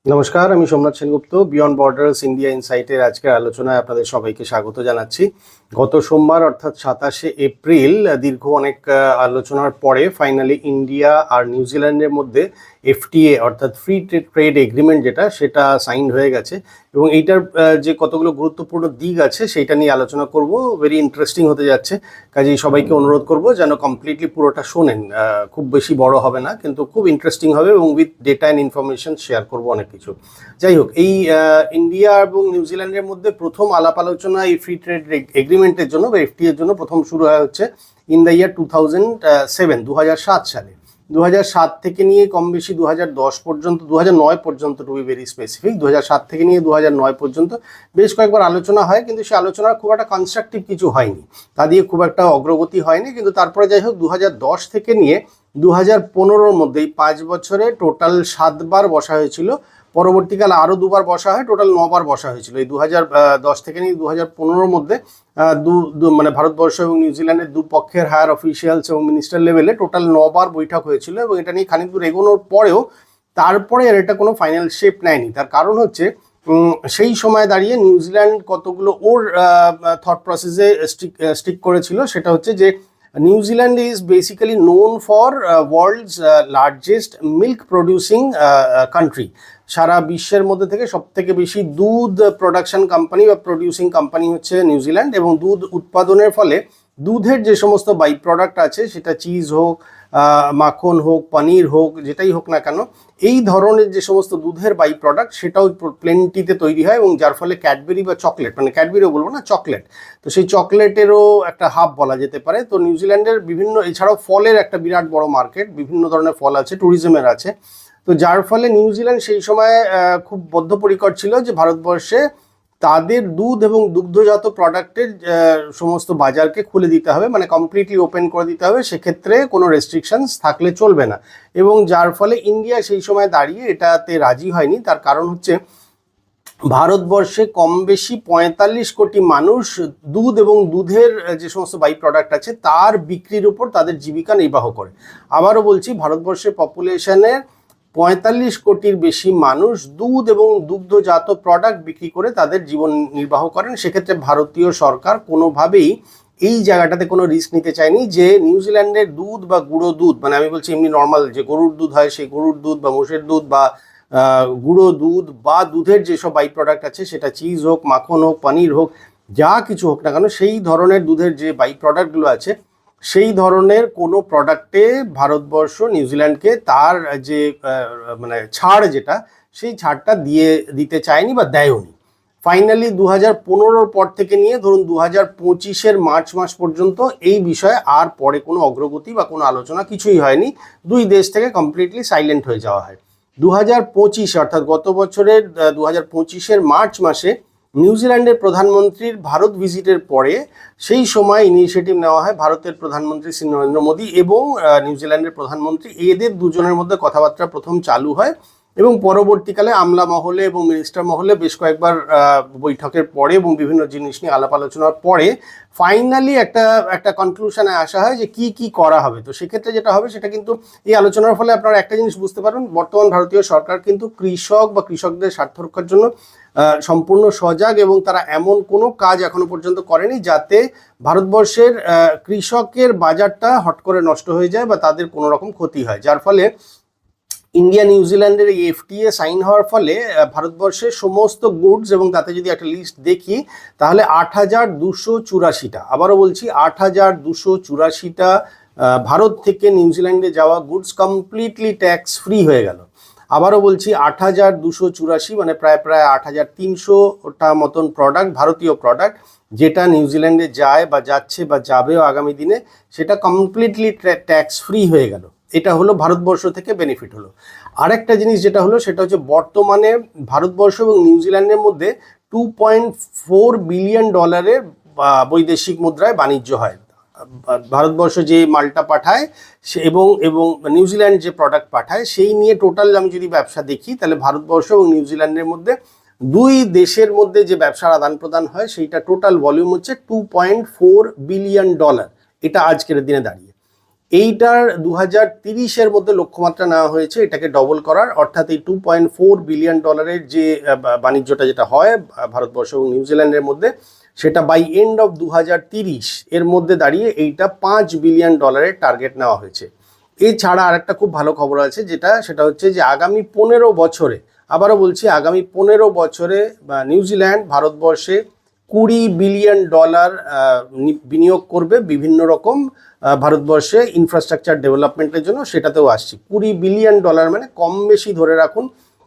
নমস্কার, আমি Somnath Sengupta. Beyond borders India ইনসাইটের আজকের আলোচনায় আপনাদের সবাইকে স্বাগত জানাচ্ছি। গত সোমবার অর্থাৎ 27শে এপ্রিল দীর্ঘ অনেক আলোচনার পরে ফাইনালি ইন্ডিয়া আর নিউজিল্যান্ডের মধ্যে এফটিএ অর্থাৎ ফ্রি ট্রেড এগ্রিমেন্ট সেটা সাইন হয়ে গেছে এবং এইটার যে কতগুলো গুরুত্বপূর্ণ দিক আছে সেইটা নিয়ে আলোচনা করব। ভেরি ইন্টারেস্টিং হতে যাচ্ছে, কাজেই সবাইকে অনুরোধ করব যেন কমপ্লিটলি পুরোটা শোনেন। খুব বেশি বড় হবে না, কিন্তু খুব ইন্টারেস্টিং হবে এবং with data and information share করবো অনেক কিছু। যাই হোক, এই ইন্ডিয়া এবং নিউজিল্যান্ডের মধ্যে প্রথম আলাপ আলোচনা এই ফ্রি ট্রেড এগ্রিমেন্টের জন্য বা এফটিএ এর জন্য প্রথম শুরু হয় হচ্ছে ইন দ্য ইয়ার 2007, 2007 সালে। 2007 থেকে নিয়ে কম বেশি 2010 পর্যন্ত, 2009 পর্যন্ত টু বি ভেরি স্পেসিফিক, 2007 থেকে নিয়ে 2009 পর্যন্ত বেশ কয়েকবার আলোচনা হয়, কিন্তু সেই আলোচনার খুব একটা কনস্ট্রাকটিভ কিছু হয়নি, তা দিয়ে খুব একটা অগ্রগতি হয়নি। কিন্তু তারপরে যাই হোক 2010 থেকে নিয়ে 2015-র মধ্যে এই 5 বছরে টোটাল 7বার বসা হয়েছিল। পরবর্তীকালে আরও 2বার বসা হয়, টোটাল 9বার বসা হয়েছিল। এই 2010 থেকে নিয়ে 2015-র মধ্যে মানে ভারতবর্ষ এবং নিউজিল্যান্ডের দুপক্ষের হায়ার অফিসিয়ালস এবং মিনিস্টার লেভেলে টোটাল 9বার বৈঠক হয়েছিল এবং এটা নিয়ে খানিক দূর এগোনোর পরেও তারপরে আর এটা কোনো ফাইনাল শেপ নেয়নি। তার কারণ হচ্ছে সেই সময় দাঁড়িয়ে নিউজিল্যান্ড কতগুলো ওর থট প্রসেসে স্টিক করেছিল। সেটা হচ্ছে যে New Zealand is basically known for world's largest milk producing country. সারা বিশ্বের মধ্যে থেকে সব থেকে বেশি দুধ প্রোডাকশন কোম্পানি বা প্রডিউসিং কোম্পানি হচ্ছে নিউজিল্যান্ড, এবং দুধ উৎপাদনের ফলে দুধের যে সমস্ত বাই প্রোডাক্ট আছে, সেটা চিজ হোক, মাখন হোক, পনির হোক, যেটাই হোক না কেন, এই ধরনের যে সমস্ত দুধের বাই প্রোডাক্ট সেটাও প্লেন্টিতে তৈরি হয় এবং যার ফলে ক্যাডবেরি বা চকলেট, মানে ক্যাডবেরিও বলবো না, চকলেট, তো সেই চকলেটেরও একটা হাব বলা যেতে পারে। তো নিউজিল্যান্ডের বিভিন্ন, এছাড়াও ফলের একটা বিরাট বড় মার্কেট, বিভিন্ন ধরনের ফল আছে, ট্যুরিজমের আছে। তো যার ফলে নিউজিল্যান্ড সেই সময় খুব বদ্ধপরিকর ছিল যে ভারতবর্ষে তাদের দুধ এবং দুগ্ধজাত প্রোডাক্টের সমস্ত বাজারকে খুলে দিতে হবে, মানে কমপ্লিটলি ওপেন করে দিতে হবে, সেক্ষেত্রে কোনো রেস্ট্রিকশনস থাকলে চলবে না। এবং যার ফলে ইন্ডিয়া সেই সময় দাঁড়িয়ে এটাতে রাজি হয়নি। তার কারণ হচ্ছে ভারতবর্ষে কম বেশি 45 কোটি মানুষ দুধ এবং দুধের যে সমস্ত বাই প্রোডাক্ট আছে তার বিক্রির উপর তাদের জীবিকা নির্বাহ করে। আবারও বলছি, ভারতবর্ষের পপুলেশনের 45 কোটির বেশি মানুষ দুধ এবং দুগ্ধজাত প্রোডাক্ট বিক্রি করে তাদের জীবন নির্বাহ করেন। সেক্ষেত্রে ভারতীয় সরকার কোনোভাবেই এই জায়গাটাতে কোনো রিস্ক নিতে চায়নি যে নিউজিল্যান্ডের দুধ বা গুঁড়ো দুধ, মানে আমি বলছি এমনি নর্মাল যে গরুর দুধ হয়, সেই গরুর দুধ বা মোষের দুধ বা গুঁড়ো দুধ বা দুধের যেসব বাই প্রোডাক্ট আছে, সেটা চিজ হোক, মাখন হোক, পনির হোক, যা কিছু হোক না কেন, সেই ধরনের দুধের যে বাই প্রোডাক্টগুলো আছে সেই ধরনের কোনো প্রোডাক্টে ভারতবর্ষ নিউজিল্যান্ডকে তার যে মানে ছাড়, যেটা সেই ছাড়টা দিতে চায়নি বা দেয়নি। ফাইনালি 2015-র পর থেকে নিয়ে ধরুন 2025-এর মার্চ মাস পর্যন্ত এই বিষয়ে আর পরে কোনো অগ্রগতি বা কোনো আলোচনা কিছুই হয়নি। দুই দেশ থেকে কমপ্লিটলি সাইলেন্ট হয়ে যাওয়া হয়। 2025 অর্থাৎ গত বছরের 2025-এর মার্চ মাসে নিউজিল্যান্ডের প্রধানমন্ত্রীর ভারত ভিজিটের পরে সেই সময় ইনিশিয়েটিভ নেওয়া হয় ভারতের প্রধানমন্ত্রী শ্রী নরেন্দ্র মোদী এবং নিউজিল্যান্ডের প্রধানমন্ত্রী, এদের দুজনের মধ্যে কথাবার্তা প্রথম চালু হয় এবং পরবর্তীকালে আমলা মহলে এবং মিনিস্টার মহলে বেশ কয়েকবার বৈঠকের পরে এবং বিভিন্ন জিনিস নিয়ে আলাপ আলোচনার পরে ফাইনালি একটা কনক্লুশনে আসা হয় যে কি করা হবে। তো সেক্ষেত্রে যেটা হবে সেটা কিন্তু এই আলোচনার ফলে আপনারা একটা জিনিস বুঝতে পারবেন, বর্তমান ভারতীয় সরকার কিন্তু কৃষক বা কৃষকদের স্বার্থ রক্ষার জন্য সম্পূর্ণ সজাগ, এবং তারা এমন কোনো কাজ এখনো পর্যন্ত করেনি যাতে ভারতবর্ষের কৃষকের বাজারটা হট করে নষ্ট হয়ে যায় বা তাদের কোনো রকম ক্ষতি হয়। যার ফলে ইন্ডিয়া নিউজিল্যান্ডের এই এফটিএ সাইন হওয়ার ফলে ভারতবর্ষের সমস্ত গুডস, এবং তাতে যদি একটা লিস্ট দেখি তাহলে 8,284টা, আবারও বলছি 8,284টা ভারত থেকে নিউজিল্যান্ডে যাওয়া গুডস কমপ্লিটলি ট্যাক্স ফ্রি হয়ে গেল। আবারও বলছি 8,284, মানে প্রায় 8,300টা মতন প্রোডাক্ট, ভারতীয় প্রোডাক্ট, যেটা নিউজিল্যান্ডে যায় বা যাচ্ছে বা যাবেও আগামী দিনে, সেটা কমপ্লিটলি ট্যাক্স ফ্রি হয়ে গেল। এটা হলো ভারতবর্ষ থেকে বেনিফিট হলো। আরেকটা জিনিস যেটা হলো সেটা হচ্ছে বর্তমানে ভারতবর্ষ এবং নিউজিল্যান্ডের মধ্যে $2.4 বিলিয়ন বৈদেশিক মুদ্রায় বাণিজ্য হয়। ভারতবর্ষ যে মালটা পাঠায় এবং নিউজিল্যান্ড যে প্রোডাক্ট পাঠায়, সেই নিয়ে টোটাল আমি যদি ব্যবসা দেখি তাহলে ভারতবর্ষ এবং নিউজিল্যান্ডের মধ্যে দুই দেশের মধ্যে যে ব্যবসার আদান প্রদান হয় সেইটা টোটাল ভলিউম হচ্ছে $2.4 বিলিয়ন। এটা আজকের দিনে দাঁড়িয়ে। এইটার 2030-এর মধ্যে লক্ষ্যমাত্রা নেওয়া হয়েছে এটাকে ডবল করার, অর্থাৎ এই $2.4 বিলিয়ন যে বাণিজ্যটা যেটা হয় ভারতবর্ষ এবং নিউজিল্যান্ডের মধ্যে, সেটা বাই এন্ড অফ 2030 এর মধ্যে দাঁড়িয়ে এইটা $5 বিলিয়ন টার্গেট নেওয়া হয়েছে। এছাড়া আরেকটা খুব ভালো খবর আছে সেটা হচ্ছে যে আগামী 15 বছরে, আবারও বলছি আগামী 15 বছরে নিউজিল্যান্ড ভারতবর্ষে $20 বিলিয়ন বিনিয়োগ করবে বিভিন্ন রকম ভারতবর্ষে ইনফ্রাস্ট্রাকচার ডেভেলপমেন্টের জন্য। সেটাতেও আসছি, $20 বিলিয়ন মানে কম বেশি ধরে রাখুন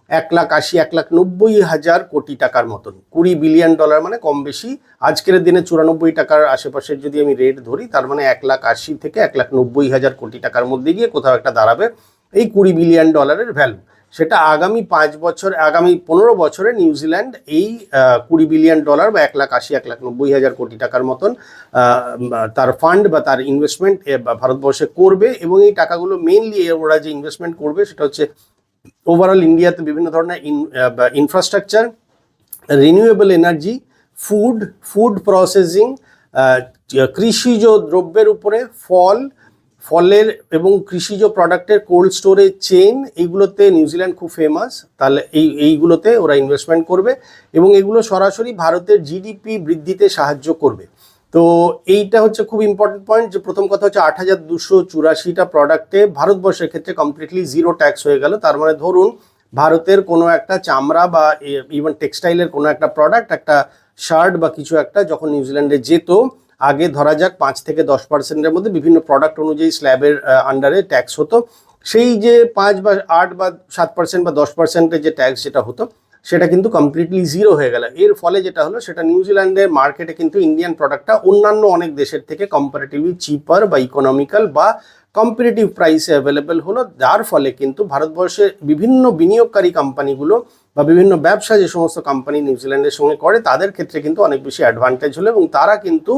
1,80-1,90,000 কোটি টাকার মতন। $20 বিলিয়ন মানে কম বেশি আজকের দিনে 94 টাকার আশেপাশের যদি আমি রেট ধরি, তার মানে 1,80 থেকে 1,90,000 কোটি টাকার মধ্যে গিয়ে কোথাও একটা দাঁড়াবে এই $20 বিলিয়ন ভ্যালু। সেটা আগামী 15 বছরে নিউজিল্যান্ড এই $20 বিলিয়ন বা 1,80-1,90,000 কোটি টাকার মতন তার ফান্ড বা তার ইনভেস্টমেন্ট ভারতবর্ষে করবে। এবং এই টাকাগুলো মেইনলি ওরা যে ইনভেস্টমেন্ট করবে সেটা হচ্ছে ওভারঅল ইন্ডিয়াতে বিভিন্ন ধরনের infrastructure, renewable energy, food processing, কৃষিজ দ্রব্যের উপরে, ফলের এবং কৃষিজ প্রোডাক্টের কোল্ড স্টোরেজ চেইন, এইগুলোতে নিউজিল্যান্ড খুব ফেমাস। তাহলে এইগুলোতে ওরা ইনভেস্টমেন্ট করবে এবং এগুলো সরাসরি ভারতের জিডিপি বৃদ্ধিতে সাহায্য করবে। তো এইটা হচ্ছে খুব ইম্পর্টেন্ট পয়েন্ট, যে প্রথম কথা হচ্ছে 8,284টা প্রোডাক্টে ভারতবর্ষের ক্ষেত্রে কমপ্লিটলি জিরো ট্যাক্স হয়ে গেল। তার মানে ধরুন ভারতের কোনো একটা চামড়া বা ইভেন টেক্সটাইলের কোনো একটা প্রোডাক্ট, একটা শার্ট বা কিছু একটা যখন নিউজিল্যান্ডে যেত, আগে ধরা যাক 5 থেকে 10%-এর মধ্যে বিভিন্ন প্রোডাক্ট অনুযায়ী স্ল্যাবের আন্ডারে ট্যাক্স হতো। সেই যে 5 বা 8 বা 7% বা 10%-এর যে ট্যাক্স যেটা হতো, সেটা কিন্তু কমপ্লিটলি জিরো হয়ে গেল। এর ফলে যেটা হলো, সেটা নিউজিল্যান্ডের মার্কেটে কিন্তু ইন্ডিয়ান প্রোডাক্টটা অন্যান্য অনেক দেশের থেকে কম্পারেটিভলি চিপার বা ইকোনমিক্যাল বা কম্পিটিটিভ প্রাইসে অ্যাভেলেবেল হলো। যার ফলে কিন্তু ভারতবর্ষের বিভিন্ন বিনিয়োগকারী কোম্পানিগুলো বা বিভিন্ন ব্যবসা যে সমস্ত কোম্পানি নিউজিল্যান্ডের সঙ্গে করে, তাদের ক্ষেত্রে কিন্তু অনেক বেশি অ্যাডভান্টেজ হলো এবং তারা কিন্তু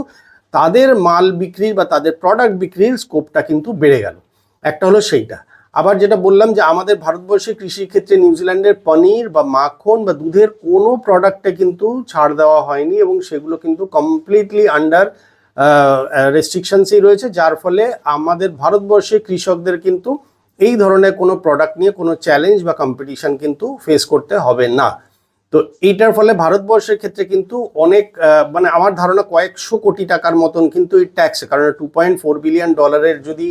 তাদের মাল বিক্রির বা তাদের প্রোডাক্ট বিক্রির স্কোপটা কিন্তু বেড়ে গেল। একটা হলো সেইটা। আবার যেটা বললাম যে আমাদের ভারতবর্ষে কৃষির ক্ষেত্রে নিউজিল্যান্ডের পনির বা মাখন বা দুধের কোনো প্রোডাক্টে কিন্তু ছাড় দেওয়া হয়নি এবং সেগুলো কিন্তু কমপ্লিটলি আন্ডার রেস্ট্রিকশনসই রয়েছে। যার ফলে আমাদের ভারতবর্ষে কৃষকদের কিন্তু এই ধরনের কোনো প্রোডাক্ট নিয়ে কোনো চ্যালেঞ্জ বা কম্পিটিশন কিন্তু ফেস করতে হবে না। তো এইটার ফলে ভারতবর্ষের ক্ষেত্রে কিন্তু অনেক মানে আমার ধারণা কয়েকশো কোটি টাকার মতন কিন্তু এই ট্যাক্স, কারণ $2.4 বিলিয়ন যদি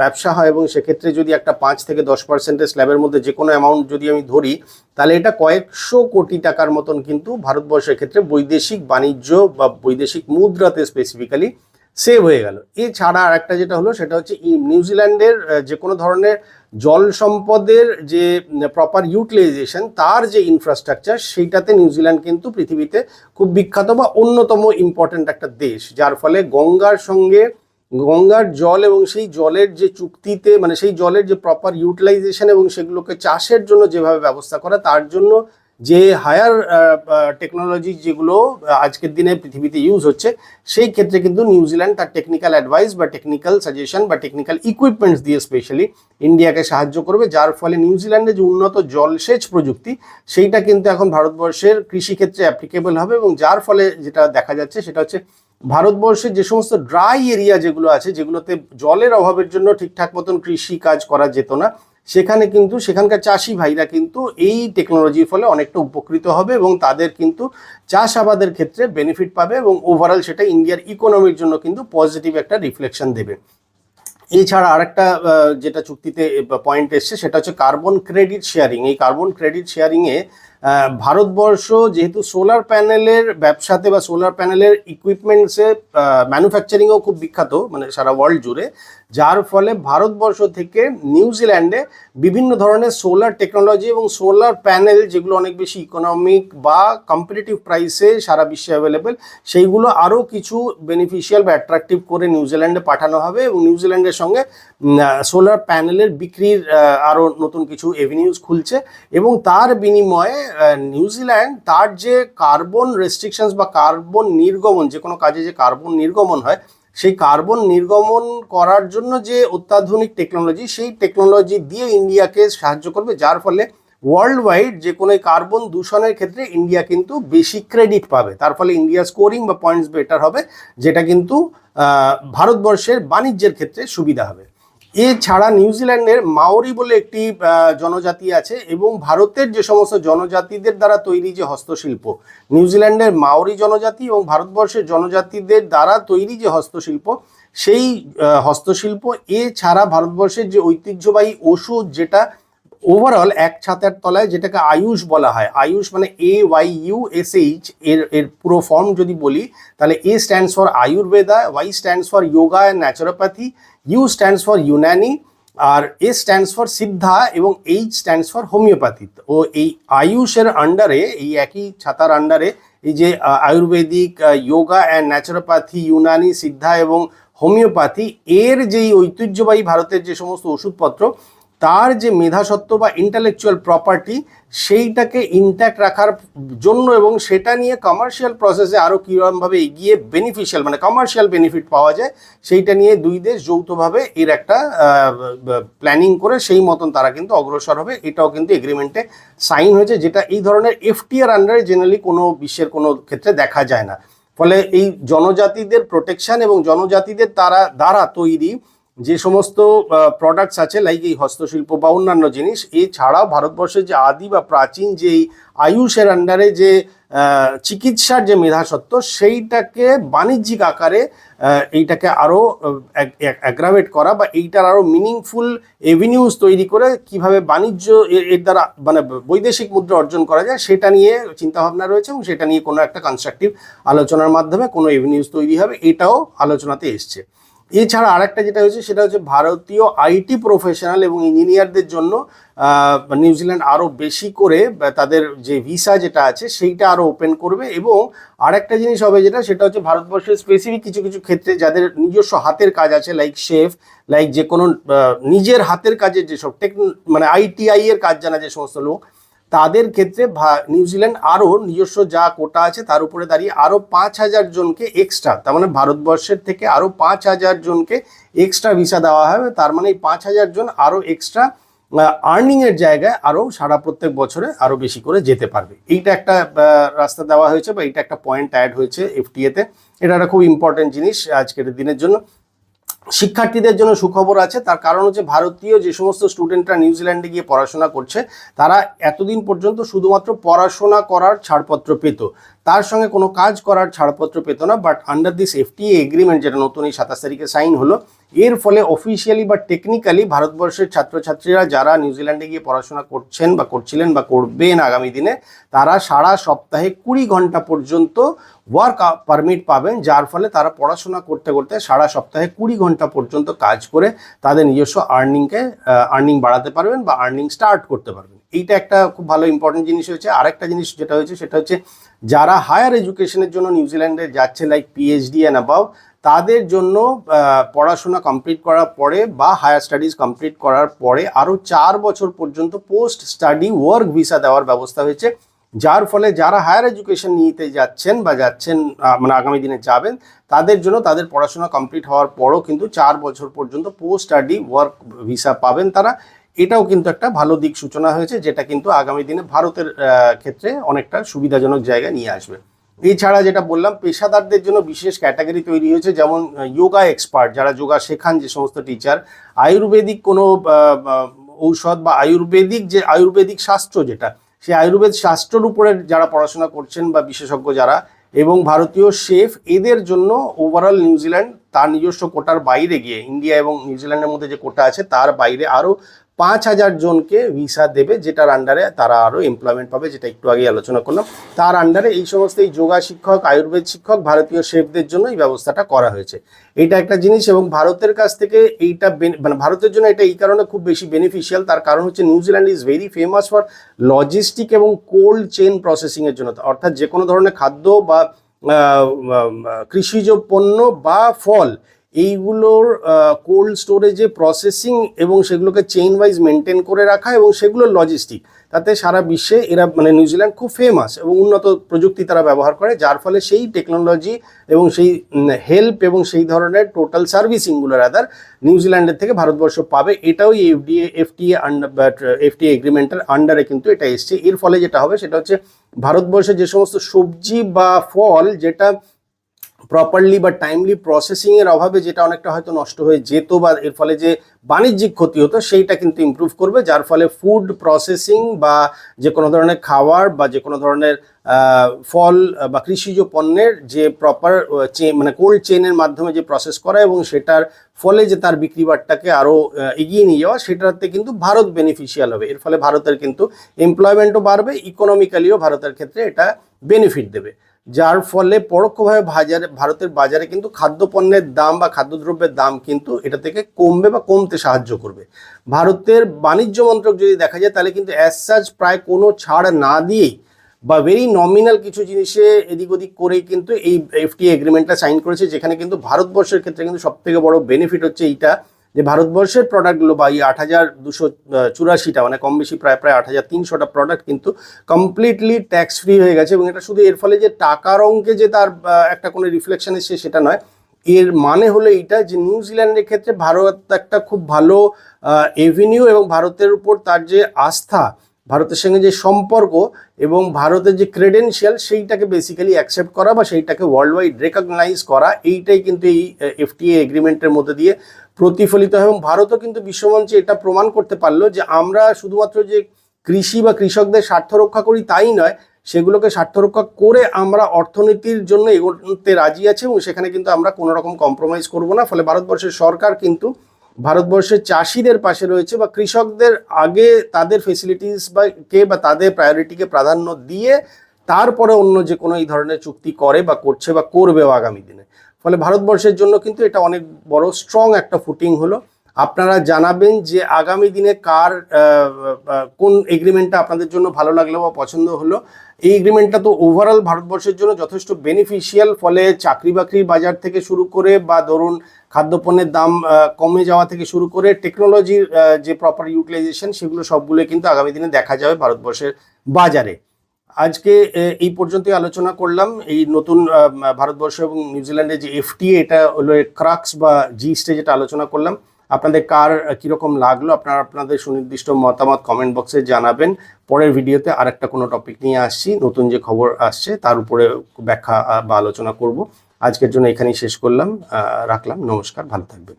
ব্যবসা হয় এবং সেক্ষেত্রে যদি একটা 5 থেকে 10%-এর স্ল্যাবের মধ্যে যে কোনো অ্যামাউন্ট যদি আমি ধরি, তাহলে এটা কয়েকশো কোটি টাকার মতন কিন্তু ভারতবর্ষের ক্ষেত্রে বৈদেশিক বাণিজ্য বা বৈদেশিক মুদ্রাতে স্পেসিফিক্যালি সেভ হয়ে গেল। এছাড়া আর একটা যেটা হলো, সেটা হচ্ছে নিউজিল্যান্ডের যে কোনো ধরনের জল সম্পদের যে প্রপার ইউটিলাইজেশন, তার যে ইনফ্রাস্ট্রাকচার, সেইটাতে নিউজিল্যান্ড কিন্তু পৃথিবীতে খুব বিখ্যাত বা অন্যতম ইম্পর্ট্যান্ট একটা দেশ। যার ফলে গঙ্গার সঙ্গে গঙ্গার জল এবং সেই জলের যে চুক্তিতে মানে সেই জলের যে প্রপার ইউটিলাইজেশন এবং সেগুলোকে চাষের জন্য যেভাবে ব্যবস্থা করা, তার জন্য যে হায়ার টেকনোলজি যেগুলো আজকের দিনে পৃথিবীতে ইউজ হচ্ছে, সেই ক্ষেত্রে কিন্তু নিউজিল্যান্ড তার টেকনিক্যাল অ্যাডভাইস বা টেকনিক্যাল সাজেশন বা টেকনিক্যাল ইকুইপমেন্টস দিয়ে স্পেশালি ইন্ডিয়াকে সাহায্য করবে। যার ফলে নিউজিল্যান্ডের যে উন্নত জলসেচ প্রযুক্তি, সেইটা কিন্তু এখন ভারতবর্ষের কৃষিক্ষেত্রে অ্যাপ্লিকেবল হবে এবং যার ফলে যেটা দেখা যাচ্ছে সেটা হচ্ছে ভারতবর্ষের যে সমস্ত ড্রাই এরিয়া যেগুলো আছে, যেগুলোতে জলের অভাবের জন্য ঠিকঠাক মতন কৃষি কাজ করা যেত না, সেখানে কিন্তু সেখানকার চাষি ভাইরা কিন্তু এই টেকনোলজির ফলে অনেকটা উপকৃত হবে এবং তাদের কিন্তু চাষাবাদের ক্ষেত্রে বেনিফিট পাবে এবং ওভারঅল সেটা ইন্ডিয়ার ইকোনমির জন্য কিন্তু পজিটিভ একটা রিফ্লেকশন দেবে। এছাড়া আরেকটা যেটা চুক্তিতে পয়েন্ট এসছে, সেটা হচ্ছে কার্বন ক্রেডিট শেয়ারিং। এই কার্বন ক্রেডিট শেয়ারিংয়ে ভারতবর্ষ যেহেতু সোলার প্যানেলের ব্যবসাতে বা সোলার প্যানেলের ইকুইপমেন্টসে ম্যানুফ্যাকচারিংও খুব বিখ্যাত মানে সারা ওয়ার্ল্ড জুড়ে, যার ফলে ভারতবর্ষ থেকে নিউজিল্যান্ডে বিভিন্ন ধরনের সোলার টেকনোলজি এবং সোলার প্যানেল যেগুলো অনেক বেশি ইকোনমিক বা কম্পিটিটিভ প্রাইসে সারা বিশ্বে অ্যাভেলেবেল, সেইগুলো আরও কিছু বেনিফিশিয়াল বা অ্যাট্রাকটিভ করে নিউজিল্যান্ডে পাঠানো হবে এবং নিউজিল্যান্ডের সঙ্গে সোলার প্যানেলের বিক্রির আরও নতুন কিছু এভিনিউজ খুলছে এবং তার বিনিময়ে নিউজিল্যান্ড তার যে কার্বন রেস্ট্রিকশনস বা কার্বন নির্গমন, যে কোনো কাজে যে কার্বন নির্গমন হয়, সেই কার্বন নির্গমন করার জন্য যে অত্যাধুনিক টেকনোলজি, সেই টেকনোলজি দিয়ে ইন্ডিয়াকে সাহায্য করবে। যার ফলে ওয়ার্ল্ড ওয়াইড যে কোনো কার্বন দূষণের ক্ষেত্রে ইন্ডিয়া কিন্তু বেশি ক্রেডিট পাবে, তার ফলে ইন্ডিয়া স্কোরিং বা পয়েন্টস বেটার হবে, যেটা কিন্তু ভারতবর্ষের বাণিজ্যের ক্ষেত্রে সুবিধা হবে। এছাড়া নিউজিল্যান্ডের মাওরি বলে একটি জনজাতি আছে, এবং ভারতের যে সমস্ত জনজাতিদের দ্বারা তৈরি যে হস্তশিল্প, নিউজিল্যান্ডের মাওরি জনজাতি এবং ভারতবর্ষের জনজাতিদের দ্বারা তৈরি যে হস্তশিল্প, সেই হস্তশিল্প এছাড়া ভারতবর্ষের যে ঐতিহ্যবাহী ওষুধ, যেটা ওভারঅল এক ছাতার তলায় যেটাকে আয়ুষ বলা হয়, আয়ুষ মানে AYUSH, এর পুরো ফর্ম যদি বলি তাহলে A stands for Ayurveda, Y stands for yoga and naturopathy, U stands for Unani, আর S স্ট্যান্ডস ফর সিদ্ধা, এবং H স্ট্যান্ডস ফর হোমিওপ্যাথি। ও এই আয়ুষের আন্ডারে, এই একই ছাতার আন্ডারে এই যে আয়ুর্বেদিক, যোগা অ্যান্ড ন্যাচুরোপ্যাথি, ইউনানি, সিদ্ধা এবং হোমিওপ্যাথি, এর যেই ঐতিহ্যবাহী ভারতের যে সমস্ত ওষুধপত্র, তার যে মেধাসত্ব বা ইন্টালেকচুয়াল প্রপার্টি, সেইটাকে ইনট্যাক্ট রাখার জন্য এবং সেটা নিয়ে কমার্শিয়াল প্রসেসে আরও কীরকমভাবে এগিয়ে বেনিফিশিয়াল মানে কমার্শিয়াল বেনিফিট পাওয়া যায়, সেইটা নিয়ে দুই দেশ যৌথভাবে এর একটা প্ল্যানিং করে সেই মতন তারা কিন্তু অগ্রসর হবে। এটাও কিন্তু এগ্রিমেন্টে সাইন হয়েছে, যেটা এই ধরনের FTAর আন্ডারে জেনারেলি কোনো বিশ্বের কোনো ক্ষেত্রে দেখা যায় না। ফলে এই জনজাতিদের প্রোটেকশন এবং জনজাতিদের দ্বারা তৈরি যে সমস্ত প্রোডাক্টস আছে, লাইক এই হস্তশিল্প বা অন্যান্য জিনিস, এছাড়াও ভারতবর্ষের যে আদি বা প্রাচীন যে আয়ুষের আন্ডারে যে চিকিৎসার যে মেধাসত্ব, সেইটাকে বাণিজ্যিক আকারে এইটাকে আরও অ্যাগ্রাভেট করা বা এইটার আরও মিনিংফুল এভিনিউজ তৈরি করে কিভাবে বাণিজ্য এর দ্বারা মানে বৈদেশিক মুদ্রা অর্জন করা যায়, সেটা নিয়ে চিন্তাভাবনা রয়েছে, এবং সেটা নিয়ে কোনো একটা কনস্ট্রাকটিভ আলোচনার মাধ্যমে কোনো এভিনিউজ তৈরি হবে, এটাও আলোচনাতে এসছে। এছাড়া আরেকটা যেটা হয়েছে সেটা হচ্ছে ভারতীয় IT প্রফেশনাল এবং ইঞ্জিনিয়ারদের জন্য নিউজিল্যান্ড আরও বেশি করে তাদের যে ভিসা যেটা আছে সেইটা আরও ওপেন করবে। এবং আরেকটা জিনিস হবে সেটা হচ্ছে ভারতবর্ষের স্পেসিফিক কিছু কিছু ক্ষেত্রে যাদের নিজস্ব হাতের কাজ আছে, লাইক শেফ, লাইক যে কোনো নিজের হাতের কাজের যেসব মানে ITI এর কাজ জানা যে সমস্ত লোক, তাদের ক্ষেত্রে নিউজিল্যান্ড আরও নিজস্ব যা কোটা আছে তার উপরে দাঁড়িয়ে আরও 5,000 জনকে এক্সট্রা, তার মানে ভারতবর্ষের থেকে আরও 5,000 জনকে এক্সট্রা ভিসা দেওয়া হবে। তার মানে এই 5,000 জন আরও এক্সট্রা আর্নিংয়ের জায়গায় আরও সারা প্রত্যেক বছরে আরও বেশি করে যেতে পারবে। এইটা একটা রাস্তা দেওয়া হয়েছে বা এইটা একটা পয়েন্ট অ্যাড হয়েছে FTA-তে। এটা একটা খুব ইম্পর্টেন্ট জিনিস আজকের দিনের জন্য। শিক্ষার্থীদের জন্য সুখবর আছে, তার কারণ হচ্ছে ভারতীয় যে সমস্ত স্টুডেন্টরা নিউজিল্যান্ডে গিয়ে পড়াশোনা করছে, তারা এতদিন পর্যন্ত শুধুমাত্র পড়াশোনা করার ছাড়পত্র পেত, তার সঙ্গে কোনো কাজ করার ছাড়পত্র পেত না। But under this FTA agreement, যেটা নতুন এই 27 তারিখে সাইন হলো, এর ফলে অফিসিয়ালি বা টেকনিক্যালি ভারতবর্ষের ছাত্রছাত্রীরা যারা নিউজিল্যান্ডে গিয়ে পড়াশোনা করছেন বা করছিলেন বা করবেন আগামী দিনে, তারা সারা সপ্তাহে 20 ঘন্টা পর্যন্ত ওয়ার্ক পারমিট পাবেন, যার ফলে তারা পড়াশোনা করতে করতে সারা সপ্তাহে 20 ঘন্টা পর্যন্ত কাজ করে তাদের নিজস্ব আর্নিং বাড়াতে পারবেন বা আর্নিং স্টার্ট করতে পারবেন। এইটা একটা খুব ভালো ইম্পর্টেন্ট জিনিস হয়েছে। আরেকটা জিনিস যেটা হয়েছে সেটা হচ্ছে যারা হায়ার এডুকেশনের জন্য নিউজিল্যান্ডে যাচ্ছে, লাইক PhD অ্যান্ড অ্যাবাভ, তাদের জন্য পড়াশোনা কমপ্লিট করার পরে বা হায়ার স্টাডিজ কমপ্লিট করার পরে আরও 4 বছর পর্যন্ত পোস্ট স্টাডি ওয়ার্ক ভিসা দেওয়ার ব্যবস্থা হয়েছে, যার ফলে যারা হায়ার এডুকেশন নিতে যাচ্ছেন বা মানে আগামী দিনে যাবেন, তাদের জন্য তাদের পড়াশোনা কমপ্লিট হওয়ার পরও কিন্তু 4 বছর পর্যন্ত পোস্ট স্টাডি ওয়ার্ক ভিসা পাবেন তারা। এটাও কিন্তু একটা ভালো দিক সূচনা হয়েছে, যেটা কিন্তু আগামী দিনে ভারতের ক্ষেত্রে অনেকটা সুবিধাজনক জায়গায় নিয়ে আসবে। এছাড়া যেটা বললাম, পেশাদারদের জন্য বিশেষ ক্যাটাগরি তৈরি হয়েছে, যেমন যোগা এক্সপার্ট, যারা যোগা শেখান যে সমস্ত টিচার, আয়ুর্বেদিক কোনো ঔষধ বা আয়ুর্বেদিক শাস্ত্র যেটা, সেই আয়ুর্বেদ শাস্ত্রের উপরে যারা পড়াশোনা করছেন বা বিশেষজ্ঞ যারা, এবং ভারতীয় শেফ, এদের জন্য ওভারঅল নিউজিল্যান্ড তার নিজস্ব কোটার বাইরে গিয়ে, ইন্ডিয়া এবং নিউজিল্যান্ডের মধ্যে যে কোটা আছে তার বাইরে আরও 5,000 জনকে ভিসা দেবে, যেটার আন্ডারে তারা আরও এমপ্লয়মেন্ট পাবে, যেটা একটু আগে আলোচনা করলাম। তার আন্ডারে এই সমস্ত এই যোগা শিক্ষক, আয়ুর্বেদ শিক্ষক, ভারতীয় শেফদের জন্য এই ব্যবস্থাটা করা হয়েছে। এইটা একটা জিনিস, এবং ভারতের কাছ থেকে এইটা মানে ভারতের জন্য এটা এই কারণে খুব বেশি বেনিফিশিয়াল, তার কারণ হচ্ছে New Zealand is very famous for logistic এবং কোল্ড চেন প্রসেসিংয়ের জন্য, অর্থাৎ যে কোনো ধরনের খাদ্য বা কৃষিজ পণ্য বা ফল, এইগুলোর কোল্ড স্টোরেজে প্রসেসিং এবং সেগুলোকে চেইন ওয়াইজ মেনটেন করে রাখা এবং সেগুলোর লজিস্টিক, তাতে সারা বিশ্বে এরা মানে নিউজিল্যান্ড খুব ফেমাস এবং উন্নত প্রযুক্তি তারা ব্যবহার করে, যার ফলে সেই টেকনোলজি এবং সেই হেল্প এবং সেই ধরনের টোটাল সার্ভিসিংগুলো রাদার নিউজিল্যান্ডের থেকে ভারতবর্ষ পাবে। এটাও এই এফটিএ এগ্রিমেন্টের আন্ডারে কিন্তু এটা এসছে। এর ফলে যেটা হবে সেটা হচ্ছে ভারতবর্ষে যে সমস্ত সবজি বা ফল যেটা প্রপারলি বা টাইমলি প্রসেসিংয়ের অভাবে যেটা অনেকটা হয়তো নষ্ট হয়ে যেত বা এর ফলে যে বাণিজ্যিক ক্ষতি হতো সেইটা কিন্তু ইমপ্রুভ করবে, যার ফলে ফুড প্রসেসিং বা যে কোনো ধরনের খাবার বা যে কোনো ধরনের ফল বা কৃষিজ পণ্যের যে প্রপার মানে কোল্ড চেনের মাধ্যমে যে প্রসেস করা এবং সেটার ফলে যে তার বিক্রি বাট্টাকে আরও এগিয়ে নিয়ে যাওয়া, সেটাতে কিন্তু ভারত বেনিফিশিয়াল হবে। এর ফলে ভারতের কিন্তু এমপ্লয়মেন্টও বাড়বে, ইকোনমিক্যালিও ভারতের ক্ষেত্রে এটা বেনিফিট দেবে, যার ফলে পরোক্ষভাবে ভারতের বাজারে কিন্তু খাদ্যপণ্যের দাম বা খাদ্যদ্রব্যের দাম কিন্তু এটা থেকে কমবে বা কমতে সাহায্য করবে। ভারতের বাণিজ্য মন্ত্রক যদি দেখা যায় তাহলে কিন্তু অ্যাজ সাচ প্রায় কোনো ছাড় না দিয়েই বা ভেরি নমিনাল কিছু জিনিসে এদিক ওদিক করেই কিন্তু এই এফটিএ এগ্রিমেন্টটা সাইন করেছে, যেখানে কিন্তু ভারতবর্ষের ক্ষেত্রে কিন্তু সবথেকে বড় বেনিফিট হচ্ছে এইটা যে ভারতবর্ষের প্রোডাক্টগুলো বা এই ৮,২৮৪টা মানে কম বেশি প্রায় ৮,৩০০টা প্রোডাক্ট কিন্তু কমপ্লিটলি ট্যাক্স ফ্রি হয়ে গেছে। এবং এটা শুধু এর ফলে যে টাকার অঙ্কে যে তার একটা কোনো রিফ্লেকশন এসছে সেটা নয়, এর মানে হলো এইটা যে নিউজিল্যান্ডের ক্ষেত্রে ভারত একটা খুব ভালো এভিনিউ এবং ভারতের উপর তার যে আস্থা, ভারতের সঙ্গে যে সম্পর্ক এবং ভারতের যে ক্রেডেনশিয়াল সেইটাকে বেসিক্যালি অ্যাকসেপ্ট করা বা সেইটাকে ওয়ার্ল্ড ওয়াইড রেকগনাইজ করা, এইটাই কিন্তু এই এফটিএ এগ্রিমেন্টের মধ্যে দিয়ে প্রতিফলিত হয়। এবং ভারতও কিন্তু বিশ্বমঞ্চে এটা প্রমাণ করতে পারলো যে আমরা শুধুমাত্র যে কৃষি বা কৃষকদের স্বার্থ রক্ষা করি তাই নয়, সেগুলোকে স্বার্থ রক্ষা করে আমরা অর্থনীতির জন্য এগোতে রাজি আছি এবং সেখানে কিন্তু আমরা কোনো রকম কম্প্রোমাইজ করব না। ফলে ভারতবর্ষের সরকার কিন্তু ভারতবর্ষের চাষিদের পাশে রয়েছে বা কৃষকদের আগে তাদের ফেসিলিটিস বা তাদের প্রায়োরিটিকে প্রাধান্য দিয়ে তারপরে অন্য যে কোনো এই ধরনের চুক্তি করে বা করছে বা করবেও আগামী দিনে। ফলে ভারতবর্ষের জন্য কিন্তু এটা অনেক বড় স্ট্রং একটা ফুটিং হলো। আপনারা জানাবেন যে আগামী দিনে কার কোন এগ্রিমেন্টটা আপনাদের জন্য ভালো লাগলো বা পছন্দ হলো। এই এগ্রিমেন্টটা তো ওভারঅল ভারতবর্ষের জন্য যথেষ্ট বেনিফিশিয়াল, ফলে চাকরি বাকরির বাজার থেকে শুরু করে বা ধরুন খাদ্যপণ্যের দাম কমে যাওয়া থেকে শুরু করে টেকনোলজির যে প্রপার ইউটিলাইজেশন, সেগুলো সবগুলো কিন্তু আগামী দিনে দেখা যাবে ভারতবর্ষের বাজারে। আজকে এই পর্যন্তই আলোচনা করলাম এই নতুন ভারতবর্ষ এবং নিউজিল্যান্ডের যে এফটিএ, এটা হলো ক্রাক্স বা জিস্টে যেটা আলোচনা করলাম। আপনাদের কার কীরকম লাগলো আপনারা আপনাদের সুনির্দিষ্ট মতামত কমেন্ট বক্সে জানাবেন। পরের ভিডিওতে আরেকটা কোনো টপিক নিয়ে আসছি, নতুন যে খবর আসছে তার উপরে ব্যাখ্যা বা আলোচনা করব। আজকের জন্য এখানেই শেষ করলাম, রাখলাম। নমস্কার, ভালো থাকবেন।